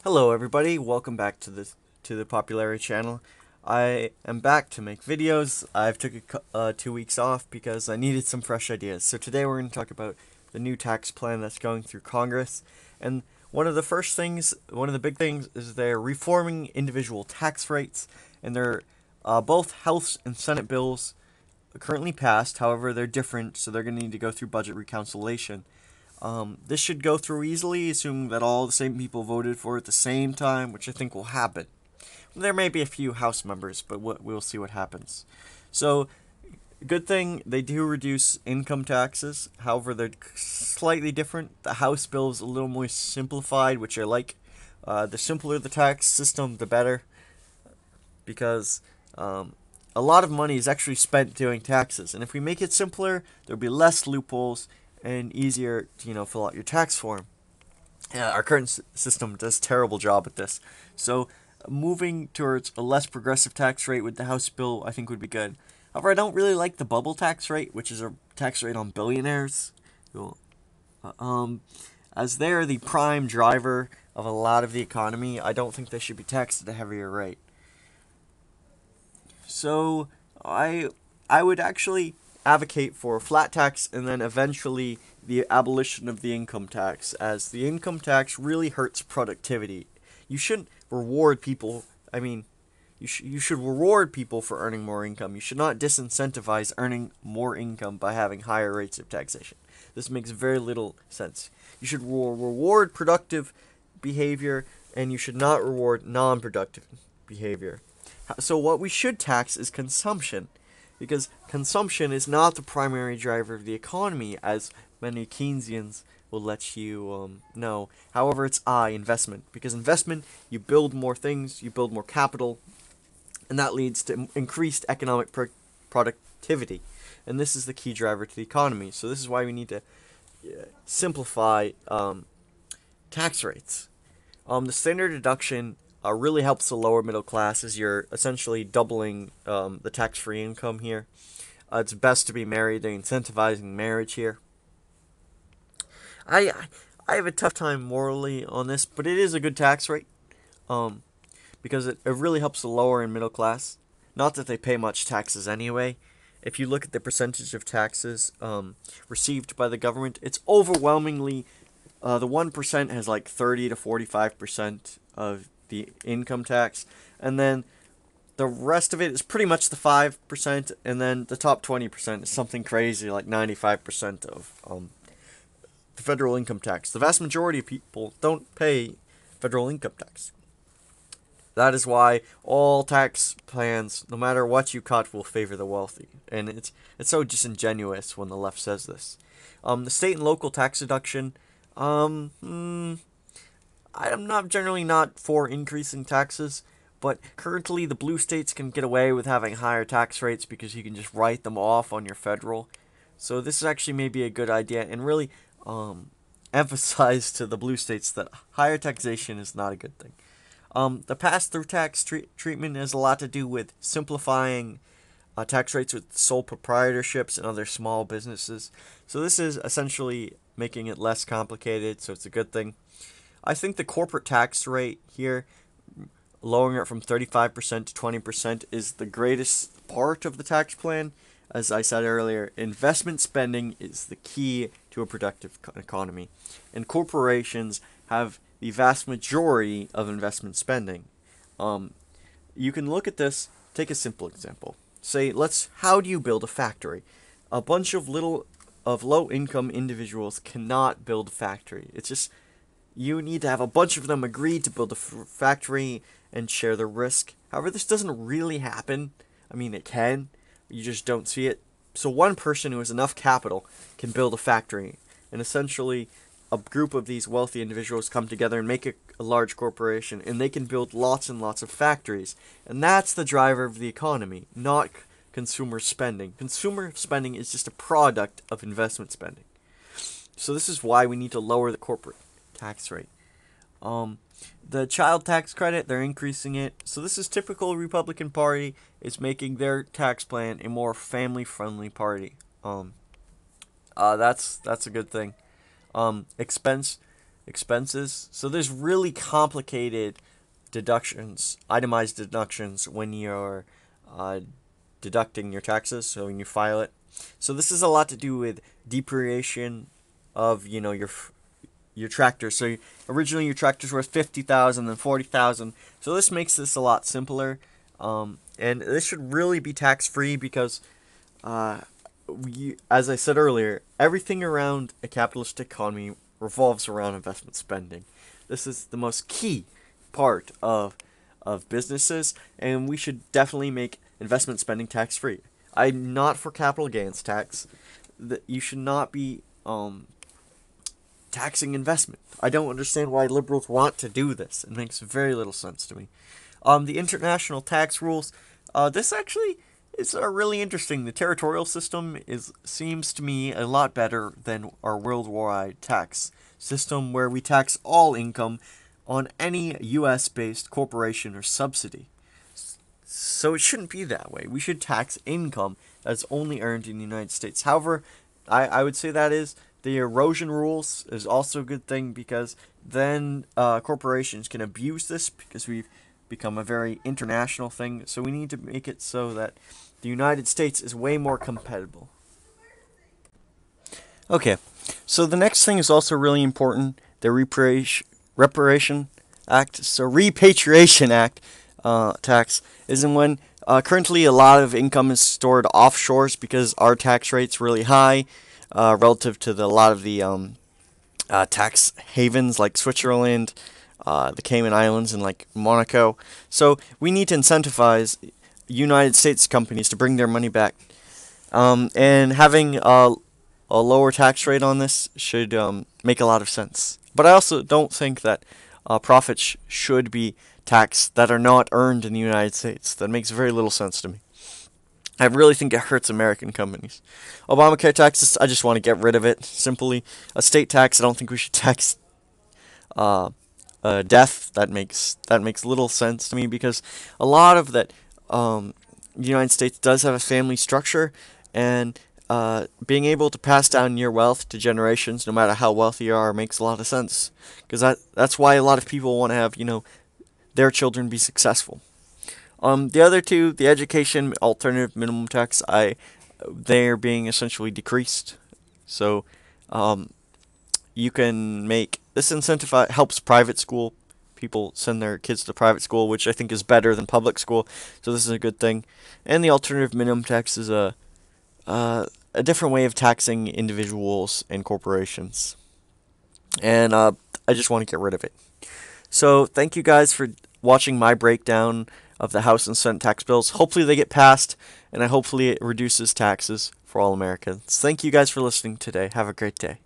Hello everybody, welcome back to the Popularity channel. I am back to make videos. I've took 2 weeks off because I needed some fresh ideas. So today we're going to talk about the new tax plan that's going through Congress. And one of the big things is they're reforming individual tax rates. And they're both House and Senate bills currently passed. However, they're different, so they're going to need to go through budget reconciliation. This should go through easily, assuming that all the same people voted for it at the same time, which I think will happen. There may be a few House members, but we'll see what happens. So, good thing they do reduce income taxes. However, they're slightly different. The House bill is a little more simplified, which I like. The simpler the tax system, the better, because a lot of money is actually spent doing taxes. And if we make it simpler, there'll be less loopholes and easier to, fill out your tax form. Our current system does a terrible job at this. So moving towards a less progressive tax rate with the House bill, I think would be good. However, I don't really like the bubble tax rate, which is a tax rate on billionaires. As they're the prime driver of a lot of the economy, I don't think they should be taxed at a heavier rate. So I would actually advocate for a flat tax and then eventually the abolition of the income tax, as the income tax really hurts productivity. You shouldn't reward people. You should reward people for earning more income. You should not disincentivize earning more income by having higher rates of taxation. This makes very little sense. You should reward productive behavior, and you should not reward non-productive behavior. So what we should tax is consumption, because consumption is not the primary driver of the economy, as many Keynesians will let you know. However, it's investment, because investment, you build more things, you build more capital, and that leads to increased economic productivity. And this is the key driver to the economy. So this is why we need to simplify tax rates. The standard deduction really helps the lower middle class, as you're essentially doubling the tax-free income here. It's best to be married. They're incentivizing marriage here. I I have a tough time morally on this, but it is a good tax rate, because it really helps the lower and middle class. Not that they pay much taxes anyway. If you look at the percentage of taxes received by the government, it's overwhelmingly the 1% has like 30 to 45% of the income tax, and then the rest of it is pretty much the 5%, and then the top 20% is something crazy like 95% of the federal income tax. The vast majority of people don't pay federal income tax. That is why all tax plans, no matter what you cut, will favor the wealthy. And it's so disingenuous when the left says this. The state and local tax deduction, I'm not generally not for increasing taxes, but currently the blue states can get away with having higher tax rates because you can just write them off on your federal. So this is actually maybe a good idea, and really emphasize to the blue states that higher taxation is not a good thing. The pass-through tax treatment has a lot to do with simplifying tax rates with sole proprietorships and other small businesses. So this is essentially making it less complicated, so it's a good thing. I think the corporate tax rate here, lowering it from 35% to 20%, is the greatest part of the tax plan. As I said earlier, investment spending is the key to a productive economy, and corporations have the vast majority of investment spending. You can look at this. Take a simple example. Say, how do you build a factory? A bunch of low-income individuals cannot build a factory. It's just, you need to have a bunch of them agree to build a factory and share the risk. However, this doesn't really happen. I mean, it can. You just don't see it. So one person who has enough capital can build a factory, and essentially a group of these wealthy individuals come together and make a large corporation, and they can build lots and lots of factories. And that's the driver of the economy, not consumer spending. Consumer spending is just a product of investment spending. So this is why we need to lower the corporate tax rate. The child tax credit, they're increasing it. So this is typical Republican Party is making their tax plan a more family-friendly party. That's a good thing. Expense expenses. So there's really complicated deductions, itemized deductions when you're deducting your taxes. So when you file it, so this is a lot to do with depreciation of your tractor. So originally your tractor's worth 50,000, then 40,000. So this makes this a lot simpler, and this should really be tax free because, as I said earlier, everything around a capitalist economy revolves around investment spending. This is the most key part of businesses, and we should definitely make investment spending tax free. I'm not for capital gains tax. You should not be taxing investment. I don't understand why liberals want to do this. It makes very little sense to me. The international tax rules. This actually is really interesting. The territorial system seems to me a lot better than our worldwide tax system, where we tax all income on any U.S.-based corporation or subsidy. So it shouldn't be that way. We should tax income that's only earned in the United States. However, I would say that is the erosion rules is also a good thing, because then corporations can abuse this, because we've become a very international thing. So we need to make it so that the United States is way more competitive. Okay, so the next thing is also really important. The Reparation Act, so Repatriation Act tax, isn't when currently a lot of income is stored offshores because our tax rate's really high relative to a lot of the tax havens like Switzerland, the Cayman Islands, and like Monaco. So we need to incentivize United States companies to bring their money back. And having a lower tax rate on this should make a lot of sense. But I also don't think that profits should be taxed that are not earned in the United States. That makes very little sense to me. I really think it hurts American companies. Obamacare taxes, I just want to get rid of it. Simply, a state tax, I don't think we should tax death. That makes little sense to me, because a lot of that the United States does have a family structure, and being able to pass down your wealth to generations, no matter how wealthy you are, makes a lot of sense. Because that's why a lot of people want to have their children be successful. The other two, the education alternative minimum tax, they're being essentially decreased. So you can make this incentive helps private school people send their kids to private school, which I think is better than public school. So this is a good thing. And the alternative minimum tax is a different way of taxing individuals and corporations. And I just want to get rid of it. So thank you guys for watching my breakdown of the House and Senate tax bills. Hopefully they get passed, and hopefully it reduces taxes for all Americans. Thank you guys for listening today. Have a great day.